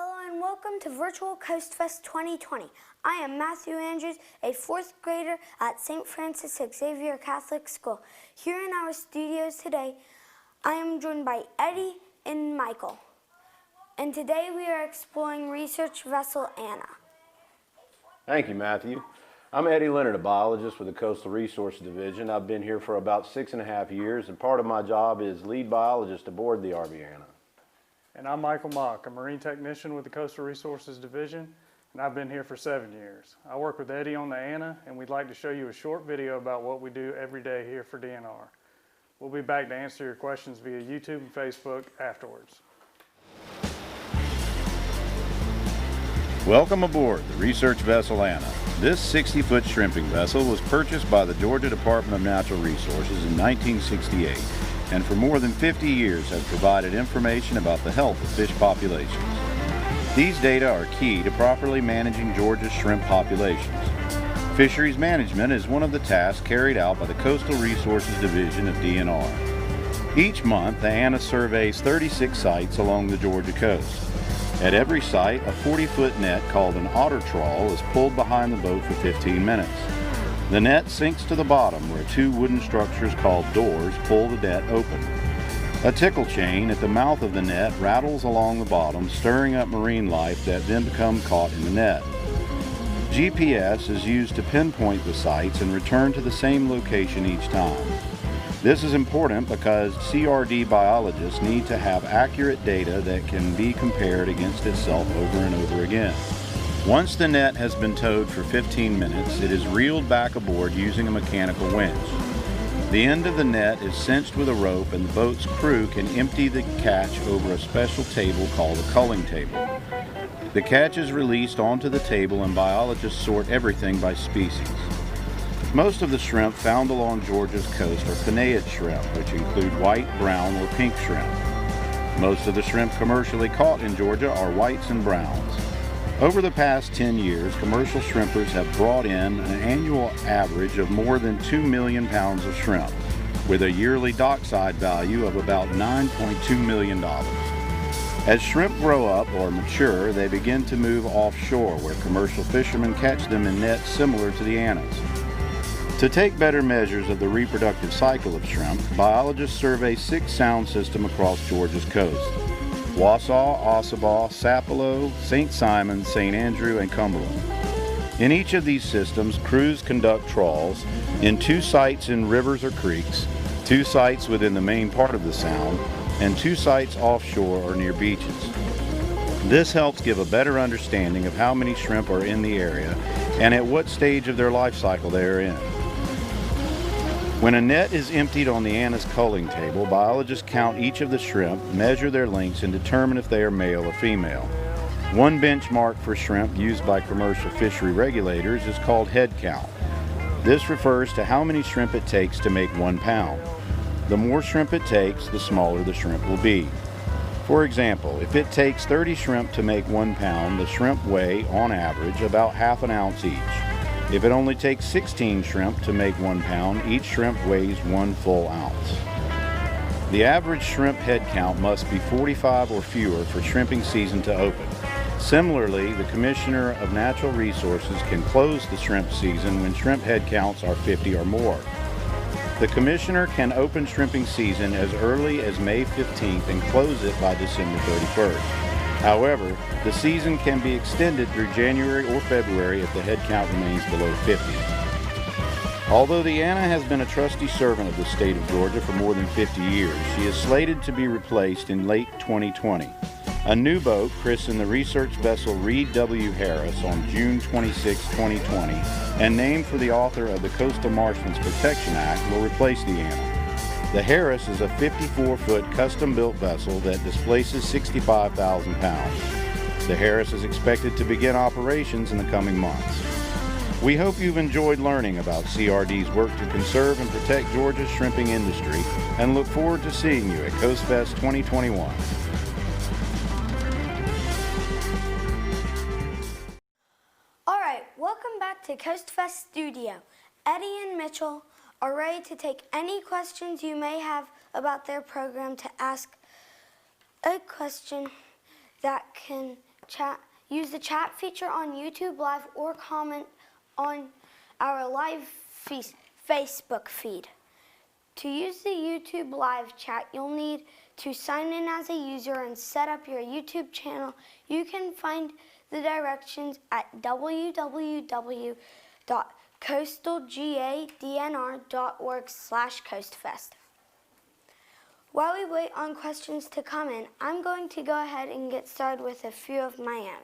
Hello and welcome to Virtual Coast Fest 2020. I am Matthew Andrews, a 4th grader at St. Francis Xavier Catholic School. Here in our studios today, I am joined by Eddie and Michael. And today we are exploring research vessel Anna. Thank you, Matthew. I'm Eddie Leonard, a biologist with the Coastal Resources Division. I've been here for about 6.5 years, and part of my job is lead biologist aboard the RV Anna. And I'm Michael Mock, a marine technician with the Coastal Resources Division, and I've been here for 7 years. I work with Eddie on the Anna, and we'd like to show you a short video about what we do every day here for DNR. We'll be back to answer your questions via YouTube and Facebook afterwards. Welcome aboard the research vessel Anna. This 60-foot shrimping vessel was purchased by the Georgia Department of Natural Resources in 1968 and for more than 50 years has provided information about the health of fish populations. These data are key to properly managing Georgia's shrimp populations. Fisheries Management is one of the tasks carried out by the Coastal Resources Division of DNR. Each month, the Anna surveys 36 sites along the Georgia coast. At every site, a 40-foot net called an otter trawl is pulled behind the boat for 15 minutes. The net sinks to the bottom where two wooden structures called doors pull the net open. A tickle chain at the mouth of the net rattles along the bottom, stirring up marine life that then become caught in the net. GPS is used to pinpoint the sites and return to the same location each time. This is important because CRD biologists need to have accurate data that can be compared against itself over and over again. Once the net has been towed for 15 minutes, it is reeled back aboard using a mechanical winch. The end of the net is cinched with a rope and the boat's crew can empty the catch over a special table called a culling table. The catch is released onto the table and biologists sort everything by species. Most of the shrimp found along Georgia's coast are pinnate shrimp, which include white, brown, or pink shrimp. Most of the shrimp commercially caught in Georgia are whites and browns. Over the past 10 years, commercial shrimpers have brought in an annual average of more than 2 million pounds of shrimp, with a yearly dockside value of about $9.2 million. As shrimp grow up or mature, they begin to move offshore, where commercial fishermen catch them in nets similar to the Annas. To take better measures of the reproductive cycle of shrimp, biologists survey 6 sound systems across Georgia's coast: Wausau, Ossabaw, Sapelo, St. Simon, St. Andrew, and Cumberland. In each of these systems, crews conduct trawls in 2 sites in rivers or creeks, 2 sites within the main part of the sound, and 2 sites offshore or near beaches. This helps give a better understanding of how many shrimp are in the area and at what stage of their life cycle they are in. When a net is emptied on the Anna's culling table, biologists count each of the shrimp, measure their lengths, and determine if they are male or female. One benchmark for shrimp used by commercial fishery regulators is called head count. This refers to how many shrimp it takes to make 1 pound. The more shrimp it takes, the smaller the shrimp will be. For example, if it takes 30 shrimp to make 1 pound, the shrimp weigh, on average, about ½ an ounce each. If it only takes 16 shrimp to make 1 pound, each shrimp weighs 1 full ounce. The average shrimp head count must be 45 or fewer for shrimping season to open. Similarly, the Commissioner of Natural Resources can close the shrimp season when shrimp head counts are 50 or more. The Commissioner can open shrimping season as early as May 15th and close it by December 31st. However, the season can be extended through January or February if the head count remains below 50. Although the Anna has been a trusty servant of the state of Georgia for more than 50 years, she is slated to be replaced in late 2020. A new boat, christened the research vessel Reed W. Harris on June 26, 2020, and named for the author of the Coastal Marshlands Protection Act, will replace the Anna. The Harris is a 54-foot custom-built vessel that displaces 65,000 pounds. The Harris is expected to begin operations in the coming months. We hope you've enjoyed learning about CRD's work to conserve and protect Georgia's shrimping industry and look forward to seeing you at Coast Fest 2021. All right, welcome back to Coast Fest Studio. Eddie and Mitchell are ready to take any questions you may have about their program. To ask a question that can use the chat feature on YouTube Live or comment on our live Facebook feed. To use the YouTube Live chat, you'll need to sign in as a user and set up your YouTube channel. You can find the directions at www.coastalgadnr.org/coastfest. While we wait on questions to come in, I'm going to go ahead and get started with a few of my own.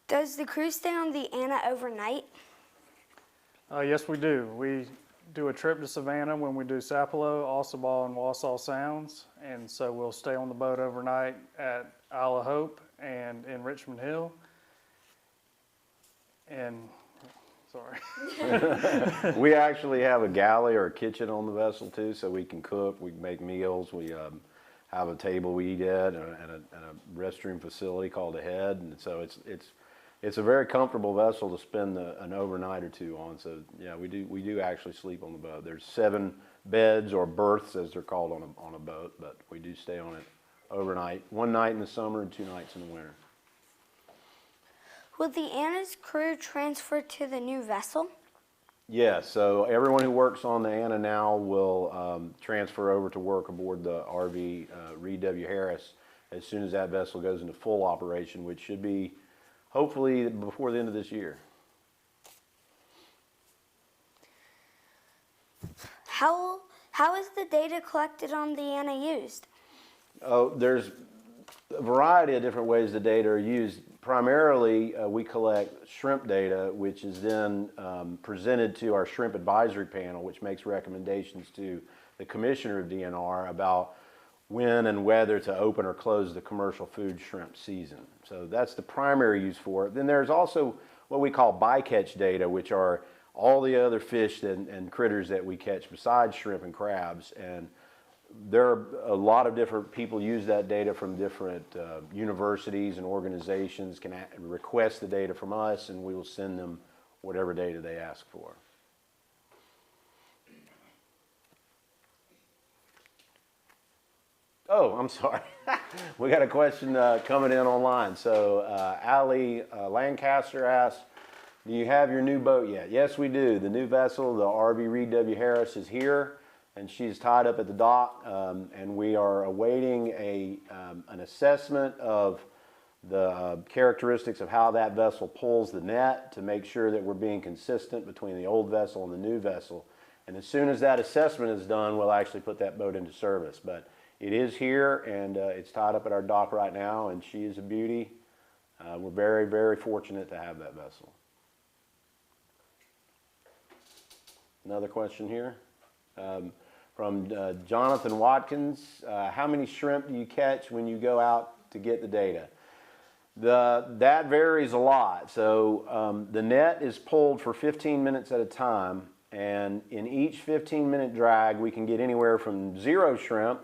Does the crew stay on the Anna overnight? Yes, we do. We do a trip to Savannah when we do Sapelo, Ossabaw, and Wausau Sounds. And so we'll stay on the boat overnight at Isle of Hope and in Richmond Hill. And, sorry. We actually have a galley or a kitchen on the vessel too, so we can cook, we can make meals, we have a table we eat at and a restroom facility called a head, and so it's a very comfortable vessel to spend an overnight or two on. So yeah, we do actually sleep on the boat. There's 7 beds or berths as they're called on a boat, but we do stay on it overnight, 1 night in the summer and 2 nights in the winter. Will the Anna's crew transfer to the new vessel? Yes, so everyone who works on the Anna now will transfer over to work aboard the RV Reed W. Harris as soon as that vessel goes into full operation, which should be hopefully before the end of this year. How is the data collected on the Anna used? Oh, there's a variety of different ways the data are used. Primarily, we collect shrimp data, which is then presented to our shrimp advisory panel, which makes recommendations to the commissioner of DNR about when and whether to open or close the commercial food shrimp season. So that's the primary use for it. Then there's also what we call bycatch data, which are all the other fish and critters that we catch besides shrimp and crabs. And there are a lot of different people use that data from different universities and organizations can request the data from us, and we will send them whatever data they ask for. Oh, I'm sorry. We got a question coming in online. So Allie Lancaster asks, do you have your new boat yet? Yes, we do. The new vessel, the RV Reed W. Harris, is here, and she's tied up at the dock, and we are awaiting an assessment of the characteristics of how that vessel pulls the net to make sure that we're being consistent between the old vessel and the new vessel. And as soon as that assessment is done, we'll actually put that boat into service. But it is here, and it's tied up at our dock right now, and she is a beauty. We're very, very fortunate to have that vessel. Another question here from Jonathan Watkins. How many shrimp do you catch when you go out to get the data? That varies a lot. So the net is pulled for 15 minutes at a time, and in each 15-minute drag, we can get anywhere from 0 shrimp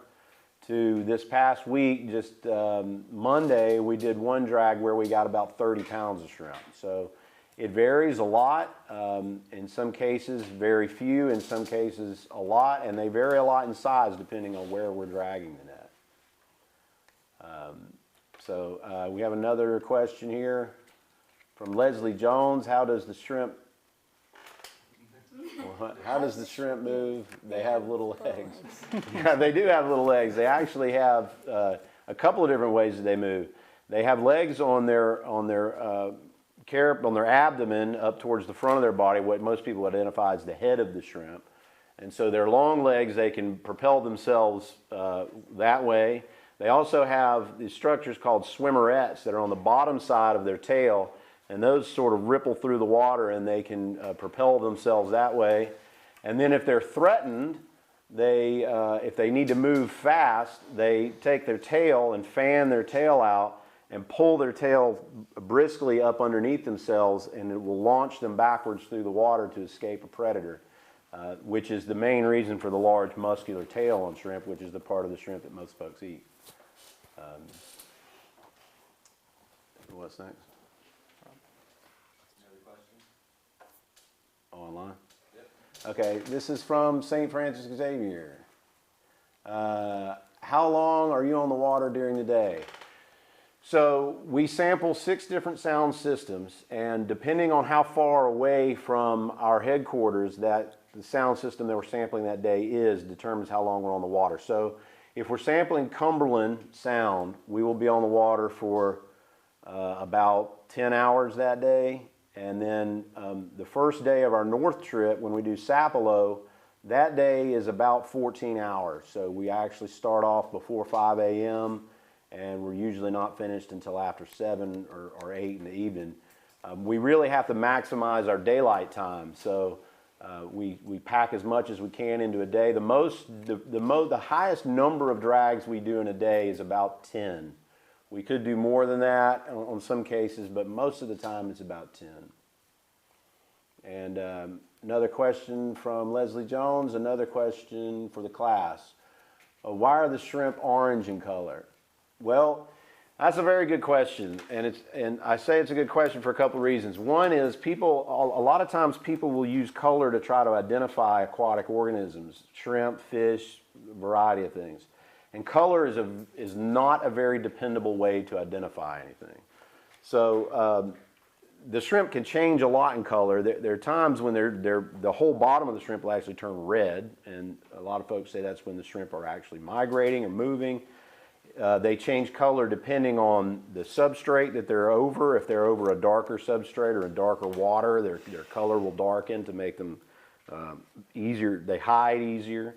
to this past week, just Monday, we did one drag where we got about 30 pounds of shrimp. So it varies a lot. In some cases, very few. In some cases, a lot. And they vary a lot in size depending on where we're dragging the net. We have another question here from Leslie Jones. How does the shrimp move? They have little legs. Yeah, they do have little legs. They actually have a couple of different ways that they move. They have legs on their abdomen up towards the front of their body, what most people identify as the head of the shrimp. And so their long legs, they can propel themselves that way. They also have these structures called swimmerettes that are on the bottom side of their tail, and those sort of ripple through the water and they can propel themselves that way. And then if they're threatened, if they need to move fast, they take their tail and fan their tail out and pull their tail briskly up underneath themselves, and it will launch them backwards through the water to escape a predator, which is the main reason for the large muscular tail on shrimp, which is the part of the shrimp that most folks eat. What's next? Another question? Online? Yep. Okay, this is from St. Francis Xavier. How long are you on the water during the day? So we sample 6 different sound systems, and depending on how far away from our headquarters that the sound system that we're sampling that day is determines how long we're on the water. So if we're sampling Cumberland Sound, we will be on the water for about 10 hours that day. And then the first day of our north trip, when we do Sapelo, that day is about 14 hours. So we actually start off before 5 a.m. and we're usually not finished until after 7 or 8 in the evening. We really have to maximize our daylight time. So we pack as much as we can into a day. The highest number of drags we do in a day is about 10. We could do more than that on some cases, but most of the time it's about 10. And another question from Leslie Jones, another question for the class. Why are the shrimp orange in color? Well, that's a very good question, and I say it's a good question for a couple of reasons. One is a lot of times people will use color to try to identify aquatic organisms, shrimp, fish, a variety of things. And color is not a very dependable way to identify anything. So the shrimp can change a lot in color. There are times when the whole bottom of the shrimp will actually turn red, and a lot of folks say that's when the shrimp are actually migrating or moving. They change color depending on the substrate that they're over. If they're over a darker substrate or a darker water, their color will darken to make them easier. They hide easier.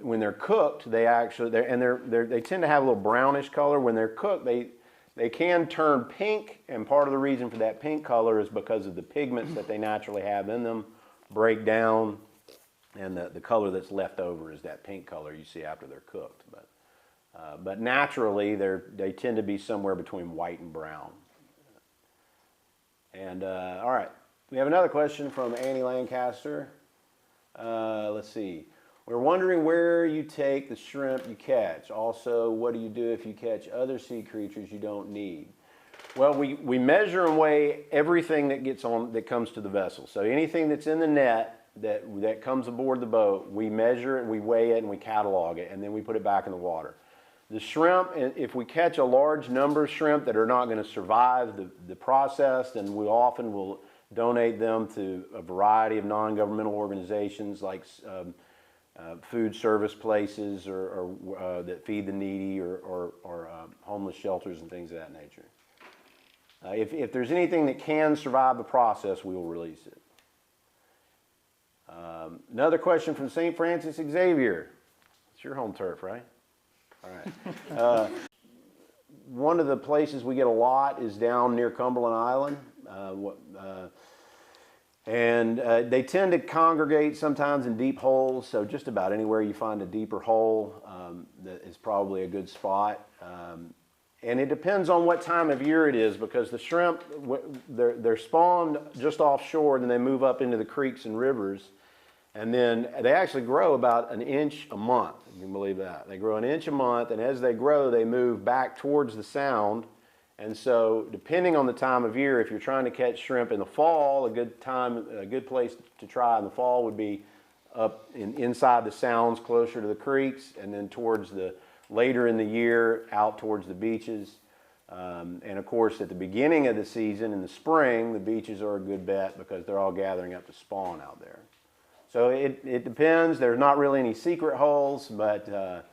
When they're cooked, they tend to have a little brownish color. When they're cooked, they can turn pink, and part of the reason for that pink color is because of the pigments that they naturally have in them break down, and the color that's left over is that pink color you see after they're cooked. But naturally, they tend to be somewhere between white and brown. And all right, we have another question from Annie Lancaster. Let's see. We're wondering where you take the shrimp you catch. Also, what do you do if you catch other sea creatures you don't need? Well, we measure and weigh everything that comes to the vessel. So anything that's in the net that comes aboard the boat, we measure it, we weigh it, and we catalog it, and then we put it back in the water. The shrimp, if we catch a large number of shrimp that are not going to survive the process, then we often will donate them to a variety of non-governmental organizations like food service places or that feed the needy or homeless shelters and things of that nature. If there's anything that can survive the process, we will release it. Another question from St. Francis Xavier. It's your home turf, right? All right. One of the places we get a lot is down near Cumberland Island. And they tend to congregate sometimes in deep holes, so just about anywhere you find a deeper hole that is probably a good spot. And it depends on what time of year it is, because the shrimp, they're spawned just offshore, and then they move up into the creeks and rivers, and then they actually grow about an inch a month, if you can believe that. They grow an inch a month, and as they grow, they move back towards the sound. And so, depending on the time of year, if you're trying to catch shrimp in the fall, a good place to try in the fall would be up inside the sounds closer to the creeks, and then towards later in the year out towards the beaches. And of course, at the beginning of the season in the spring, the beaches are a good bet because they're all gathering up to spawn out there. So it depends. There's not really any secret holes, but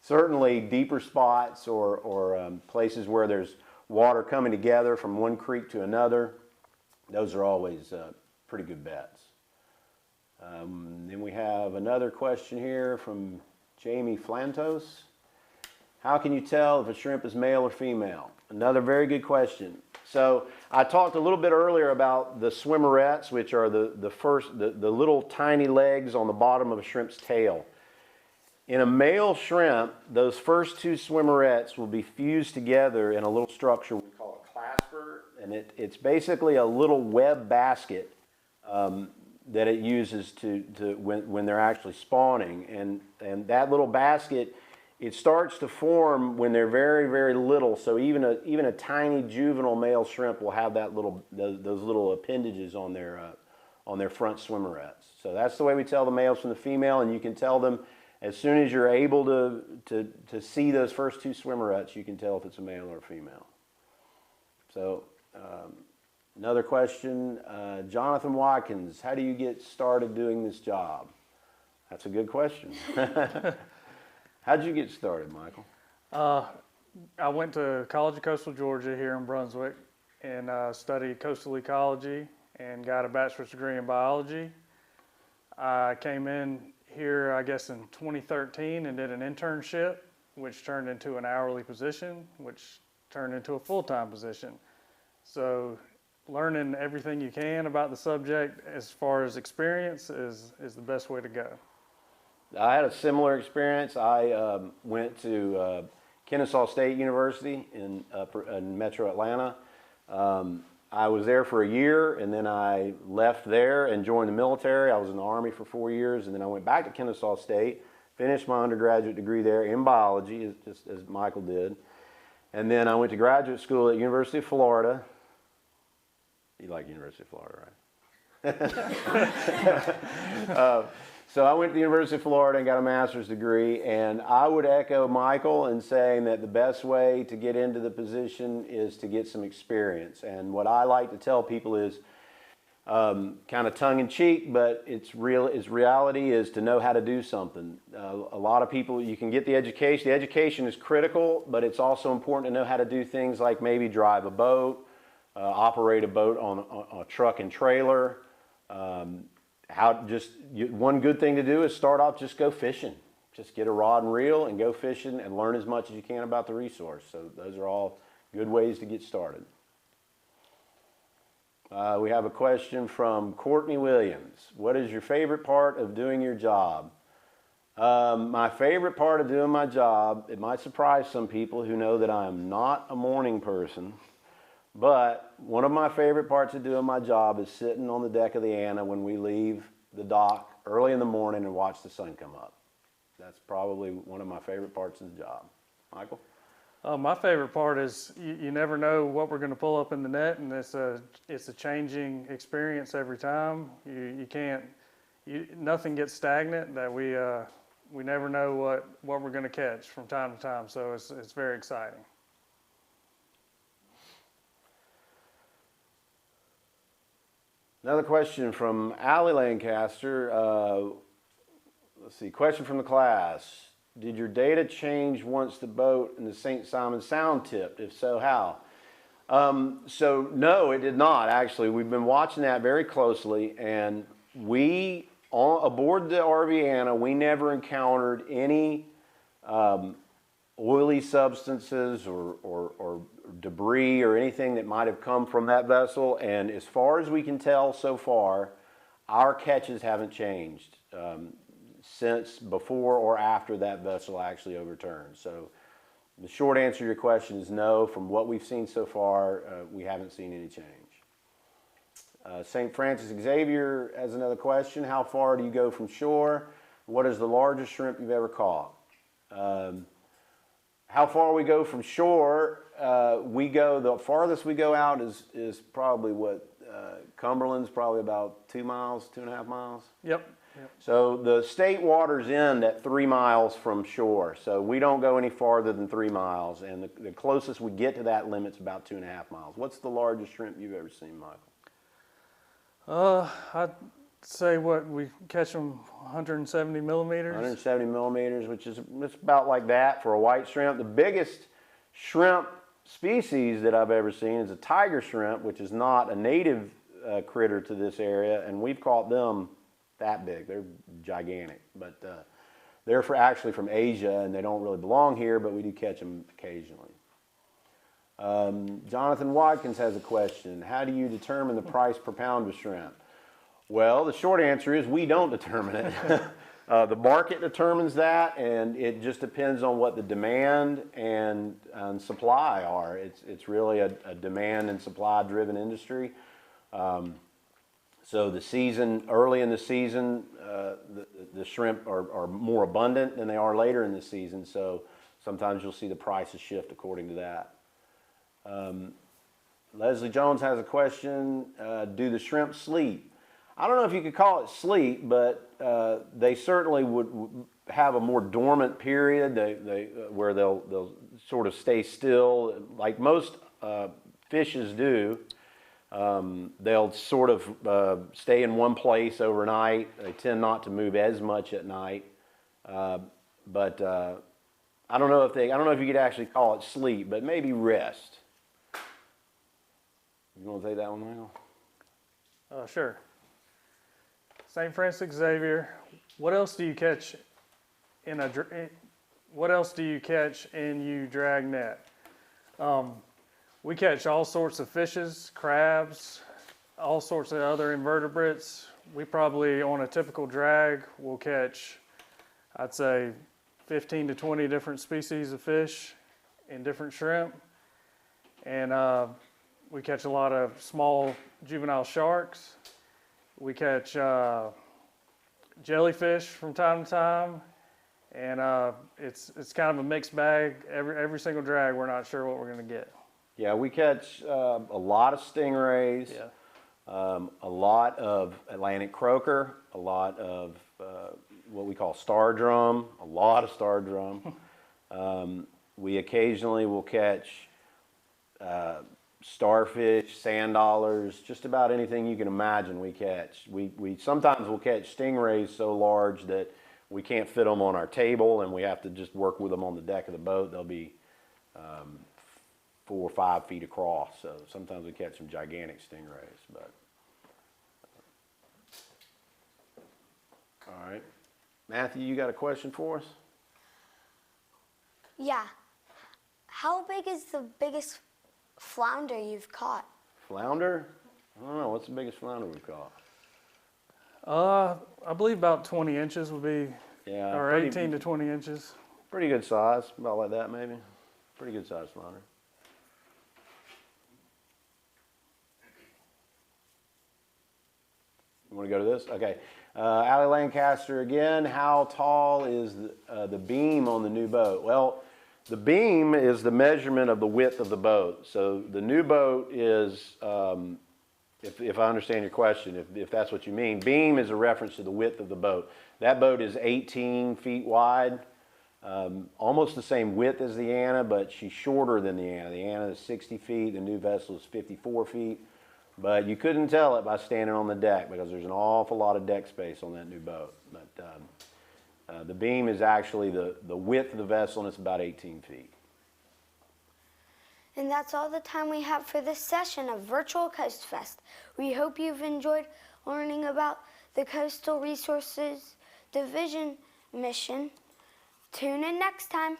certainly deeper spots or places where there's water coming together from one creek to another, those are always pretty good bets. Then we have another question here from Jamie Flantos. How can you tell if a shrimp is male or female? Another very good question. So I talked a little bit earlier about the swimmerettes, which are the little tiny legs on the bottom of a shrimp's tail. In a male shrimp, those first 2 swimmerettes will be fused together in a little structure we call a clasper, and it's basically a little web basket that it uses when they're actually spawning. And that little basket, it starts to form when they're very, very little. So even a tiny juvenile male shrimp will have those little appendages on their front swimmerettes. So that's the way we tell the males from the female, and you can tell them as soon as you're able to see those first two swimmerettes, you can tell if it's a male or a female. So another question, Jonathan Watkins, how do you get started doing this job? That's a good question. How'd you get started, Michael? I went to College of Coastal Georgia here in Brunswick and studied coastal ecology and got a bachelor's degree in biology. I came in here, I guess, in 2013 and did an internship, which turned into an hourly position, which turned into a full-time position. So learning everything you can about the subject as far as experience is the best way to go. I had a similar experience. I went to Kennesaw State University in Metro Atlanta. I was there for a year, and then I left there and joined the military. I was in the Army for 4 years, and then I went back to Kennesaw State, finished my undergraduate degree there in biology, just as Michael did. And then I went to graduate school at University of Florida. You like University of Florida, right? So I went to the University of Florida and got a master's degree, and I would echo Michael in saying that the best way to get into the position is to get some experience. And what I like to tell people is kind of tongue-in-cheek, but its reality is to know how to do something. A lot of people, you can get the education. The education is critical, but it's also important to know how to do things like maybe drive a boat, operate a boat on a truck and trailer. One good thing to do is start off, just go fishing. Just get a rod and reel and go fishing and learn as much as you can about the resource. So those are all good ways to get started. We have a question from Courtney Williams. What is your favorite part of doing your job? My favorite part of doing my job, it might surprise some people who know that I am not a morning person, but one of my favorite parts of doing my job is sitting on the deck of the Anna when we leave the dock early in the morning and watch the sun come up. That's probably one of my favorite parts of the job. Michael? My favorite part is you never know what we're going to pull up in the net, and it's a changing experience every time. Nothing gets stagnant. That we never know what we're going to catch from time to time. So it's very exciting. Another question from Allie Lancaster. Let's see, question from the class. Did your data change once the boat in the St. Simon Sound tipped? If so, how? So no, it did not, actually. We've been watching that very closely, and aboard the RV Anna, we never encountered any oily substances or debris or anything that might have come from that vessel. And as far as we can tell so far, our catches haven't changed since before or after that vessel actually overturned. So the short answer to your question is no. From what we've seen so far, we haven't seen any change. St. Francis Xavier has another question. How far do you go from shore? What is the largest shrimp you've ever caught? How far we go from shore, the farthest we go out is probably Cumberland's probably about 2 miles, 2.5 miles. Yep. So the state waters end at 3 miles from shore. So we don't go any farther than 3 miles. And the closest we get to that limit's about 2.5 miles. What's the largest shrimp you've ever seen, Michael? I'd say we catch them 170 millimeters. 170 millimeters, which is it's about like that for a white shrimp. The biggest shrimp species that I've ever seen is a tiger shrimp, which is not a native critter to this area, and we've caught them that big. They're gigantic, but they're actually from Asia, and they don't really belong here, but we do catch them occasionally. Jonathan Watkins has a question. How do you determine the price per pound of shrimp? Well, the short answer is we don't determine it. The market determines that, and it just depends on what the demand and supply are. It's really a demand and supply driven industry. So early in the season, the shrimp are more abundant than they are later in the season. So sometimes you'll see the prices shift according to that. Leslie Jones has a question. Do the shrimp sleep? I don't know if you could call it sleep, but they certainly would have a more dormant period. Where they'll sort of stay still, like most fishes do. They'll sort of stay in one place overnight. They tend not to move as much at night. But I don't know if you could actually call it sleep, but maybe rest. You want to take that one, Michael? Sure. St. Francis Xavier, what else do you catch in your drag net? We catch all sorts of fishes, crabs, all sorts of other invertebrates. We probably, on a typical drag, will catch, I'd say, 15 to 20 different species of fish and different shrimp. And we catch a lot of small juvenile sharks. We catch jellyfish from time to time. And it's kind of a mixed bag. Every single drag, we're not sure what we're going to get. Yeah, we catch a lot of stingrays, a lot of Atlantic croaker, a lot of what we call star drum, a lot of star drum. We occasionally will catch starfish, sand dollars, just about anything you can imagine we catch. We sometimes will catch stingrays so large that we can't fit them on our table and we have to just work with them on the deck of the boat. They'll be 4 or 5 feet across, so sometimes we catch some gigantic stingrays. But all right, Matthew, you got a question for us? Yeah. How big is the biggest flounder you've caught? Flounder? I don't know. What's the biggest flounder we've caught? I believe about 20 inches would be, Yeah, or 18 to 20 inches. pretty good size, about like that maybe. Pretty good size flounder. You want to go to this? Okay. Allie Lancaster again. How tall is the beam on the new boat? Well, the beam is the measurement of the width of the boat. So the new boat is, if I understand your question, if that's what you mean, beam is a reference to the width of the boat. That boat is 18 feet wide, almost the same width as the Anna, but she's shorter than the Anna. The Anna is 60 feet, the new vessel is 54 feet. But you couldn't tell it by standing on the deck because there's an awful lot of deck space on that new boat. But the beam is actually the width of the vessel, and it's about 18 feet. And that's all the time we have for this session of Virtual Coast Fest. We hope you've enjoyed learning about the Coastal Resources Division mission. Tune in next time.